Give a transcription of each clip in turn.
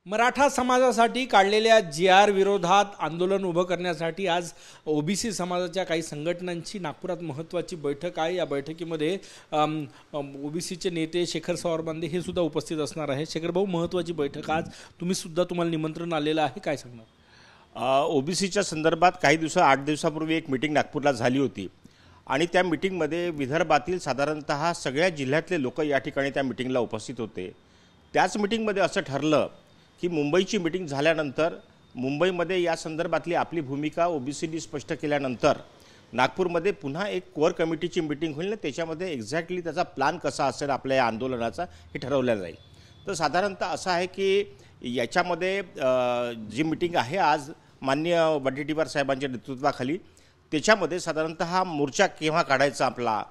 मराठा समाजासाठी काढलेल्या जी.आर. विरोधात आंदोलन उभं करण्यासाठी आज ओबीसी समाजाच्या काही संघटनांची नागपुरात महत्त्वाची बैठक आहे। या बैठकीमध्ये ओबीसीचे नेते शेखर सवारबांदे हे सुद्धा उपस्थित असणार आहे। शेखर भाऊ, महत्त्वाची बैठक आज, तुम्हाला निमंत्रण आलेलं आहे, काय सांगणार? ओबीसीच्या संदर्भात काही 8 दिवसापूर्वी एक मीटिंग नागपूरला झाली होती आणि त्या मीटिंगमध्ये विदर्भातील साधारणतः सगळ्या जिल्ह्यातले लोक या ठिकाणी त्या मीटिंगला उपस्थित होते। त्याच मीटिंगमध्ये असं ठरलं की मुंबईची मीटिंग झाल्यानंतर मुंबईमध्ये या संदर्भातली आपली भूमिका ओबीसीनी स्पष्ट केल्यानंतर नागपूरमध्ये पुन्हा एक कोअर कमिटीची मीटिंग होईल, त्याच्यामध्ये एक्झॅक्टली त्याचा प्लॅन कसा असेल आपल्या या आंदोलनाचा हे ठरवलं जाईल। तर साधारणतः असं आहे की याच्यामध्ये जी मीटिंग आहे आज माननीय वडेट्टीवार साहेबांच्या नेतृत्वाखाली, त्याच्यामध्ये साधारणतः हा मोर्चा केव्हा काढायचा, आपला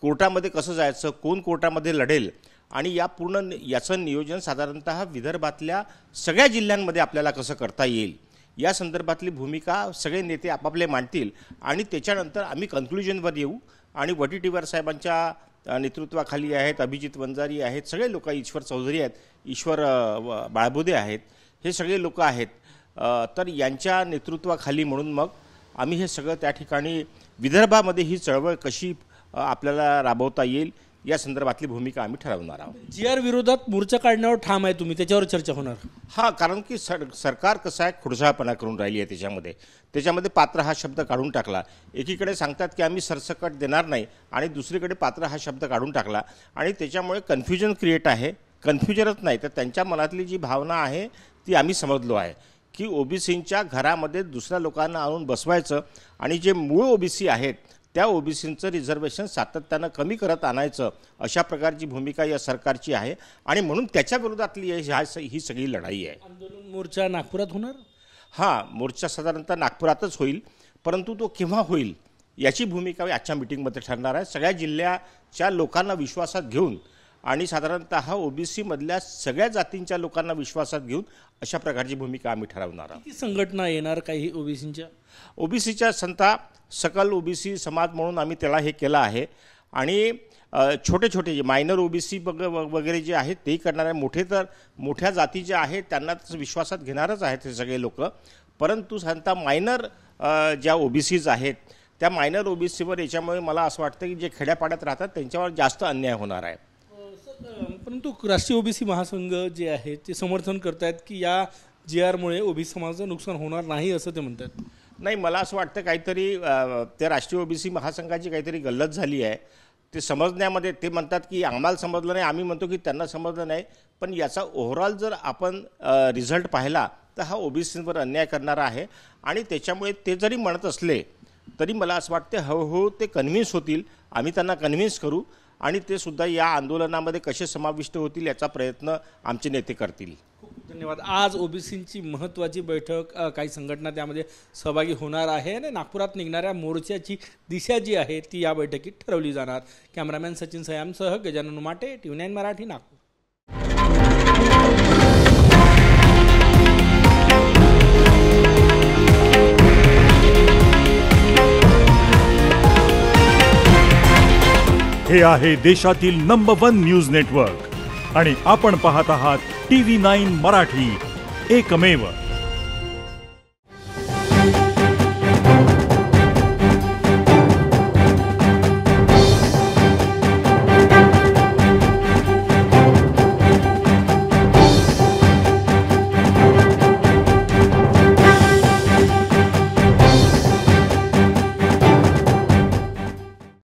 कोर्टामध्ये कसं जायचं, कोण कोर्टामध्ये लढेल आणि या पूर्ण याचं नियोजन साधारणतः विदर्भातल्या सगळ्या जिल्ह्यांमध्ये आपल्याला कसं करता येईल या संदर्भातली भूमिका सगळे नेते आपापले मांडतील आणि त्याच्यानंतर आम्ही कन्क्लुजनवर येऊ। आणि वडेट्टीवार साहेबांच्या नेतृत्वाखाली आहेत, अभिजित वंजारी आहेत, सगळे लोक, ईश्वर चौधरी आहेत, ईश्वर बाळबोदे आहेत, हे सगळे लोक आहेत। तर यांच्या नेतृत्वाखाली म्हणून मग आम्ही हे सगळं त्या ठिकाणी विदर्भामध्ये ही चळवळ कशी आपल्याला राबवता येईल या संदर्भातली भूमिका आम्ही ठरवणार आहोत। जी.आर. विरोधात मोर्चा काढण्यावर ठाम आहे तुम्ही, त्याच्यावर चर्चा होणार? हां, कारण की सरकार कसं आहे, खुळसाळपणा करून राहिली आहे। त्याच्यामध्ये पात्र हा शब्द काढून टाकला। एकीकडे सांगतात की आम्ही सरसकट देणार नाही आणि दुसरीकडे पात्र हा शब्द काढून टाकला आणि त्याच्यामुळे कन्फ्युजन क्रिएट आहे। कन्फ्युजनच नाही तर त्यांच्या मनातली जी भावना आहे ती आम्ही समजलो आहे की ओबीसींच्या घरामध्ये दुसऱ्या लोकांना आणून बसवायचं आणि जे मूळ ओबीसी आहेत त्या ओबीसींचं रिझर्वेशन सातत्यानं कमी करत आणायचं, अशा प्रकारची भूमिका या सरकारची आहे आणि म्हणून त्याच्या विरोधातली ही सगळी लढाई आहे। आंदोलन मोर्चा नागपुरात होणार? हां, मोर्चा साधारणतः नागपुरातच होईल, परंतु तो केव्हा होईल याची भूमिका आजच्या मीटिंगमध्ये ठरणार आहे। सगळ्या जिल्ह्याच्या लोकांना विश्वासात घेऊन आणि साधारणतः ओबीसीमधल्या सगळ्या जातींच्या लोकांना विश्वासात घेऊन अशा प्रकारची भूमिका आम्ही ठरवणार आहोत। किती संघटना येणार काही ओबीसीच्या संस्था, सकल ओबीसी समाज म्हणून आम्ही त्याला हे केलं आहे आणि छोटे छोटे जे मायनर ओबीसी वगैरे जे आहेत तेही करणार आहे। मोठे तर मोठ्या जाती ज्या आहेत त्यांना विश्वासात घेणारच आहेत हे सगळे लोक, परंतु साधारणतः मायनर ज्या ओबीसीज आहेत त्या मायनर ओबीसीवर याच्यामुळे मला असं वाटतं की जे खेड्यापाड्यात राहतात त्यांच्यावर जास्त अन्याय होणार आहे। परंतु राष्ट्रीय ओबीसी महासंघ जे आहे ते समर्थन करतायत की या जी.आर.मुळे ओबीसी समाजाचं नुकसान होणार नाही असं ते म्हणतात। नाही, मला असं वाटतं काहीतरी त्या राष्ट्रीय ओबीसी महासंघाची काहीतरी गल्लत झाली आहे। ते समजण्यामध्ये ते म्हणतात की आम्हाला समजलं नाही, आम्ही म्हणतो की त्यांना समजलं नाही, पण याचा ओव्हरऑल जर आपण रिझल्ट पाहिला तर हा ओबीसींवर अन्याय करणारा आहे आणि त्याच्यामुळे ते जरी म्हणत असले तरी मला असं वाटतं हळूहळू ते कन्व्हिन्स होतील, आम्ही त्यांना कन्व्हिन्स करू आणि ते सुद्धा या आंदोलनामध्ये कसे समाविष्ट होतील याचा प्रयत्न आमचे नेते करतील। धन्यवाद। आज ओबीसींची महत्त्वाची बैठक, काही संघटना त्यामध्ये सहभागी होणार आहे आणि नागपुरात निघणाऱ्या मोर्चाची दिशा जी आहे ती या बैठकीत ठरवली जाणार। कॅमेरामॅन सचिन सयामसह गजानन उमाटे, TV9 मराठी, नागपूर। हे आहे देशातील नंबर 1 न्यूज नेटवर्क आणि आपण पाहत आहात TV9 मराठी, एकमेव।